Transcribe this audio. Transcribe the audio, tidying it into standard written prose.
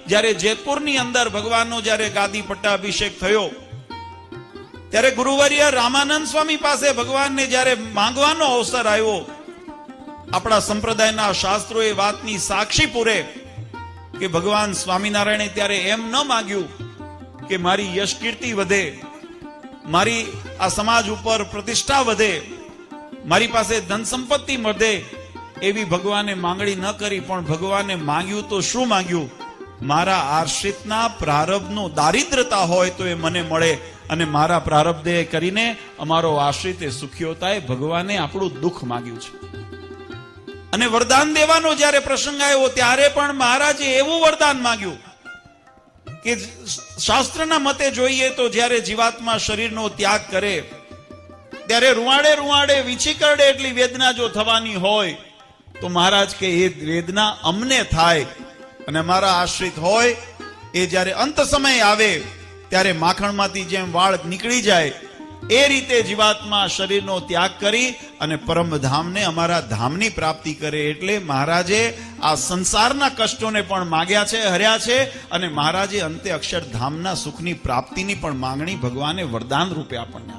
જ્યારે જેતપુરની અંદર ભગવાનનો જ્યારે ગાદી પટ્ટાભિષેક થયો ત્યારે ગુરુવર્ય રામાનંદ સ્વામી પાસે ભગવાનને જ્યારે માંગવાનો અવસર આવ્યો, આપણા સંપ્રદાયના શાસ્ત્રો એ વાતની સાક્ષી પૂરે કે ભગવાન સ્વામિનારાયણે ત્યારે એમ ન માંગ્યું કે મારી યશ કીર્તિ વધે, મારી આ સમાજ ઉપર પ્રતિષ્ઠા વધે, મારી પાસે ધન સંપત્તિ વધે, એવી ભગવાને માંગણી ન કરી, પણ ભગવાને માંગ્યું તો શું માંગ્યું? મારા આશ્રિતના પ્રારબ્ધનો દારિદ્રતા હોય તો એ મને મળે, અને મારા પ્રારબ્ધે કરીને અમારો આશ્રિત એ સુખીઓ થાય. ભગવાને આપણું દુઃખ માંગ્યું છે. અને વરદાન દેવાનો જ્યારે પ્રસંગ આવ્યો ત્યારે પણ મહારાજે એવું વરદાન માંગ્યું કે શાસ્ત્રના મતે જોઈએ તો જ્યારે જીવાત્મા શરીરનો ત્યાગ કરે ત્યારે રૂવાડે રૂવાડે વીછી કરડે એટલી વેદના જો થવાની હોય તો મહારાજ કે એ વેદના અમને થાય, અને અમારા આશ્રિત હોય એ જ્યારે અંત સમય આવે ત્યારે માખણમાંથી જેમ વાળ નીકળી જાય એ રીતે જીવાત્મા શરીરનો ત્યાગ કરી અને પરમધામને અમારા ધામની પ્રાપ્તિ કરે. એટલે મહારાજે આ સંસારના કષ્ટોને પણ માગ્યા છે, હર્યા છે, અને મહારાજે અંતે અક્ષરધામના સુખની પ્રાપ્તિની પણ માંગણી ભગવાને વરદાન રૂપે આપણને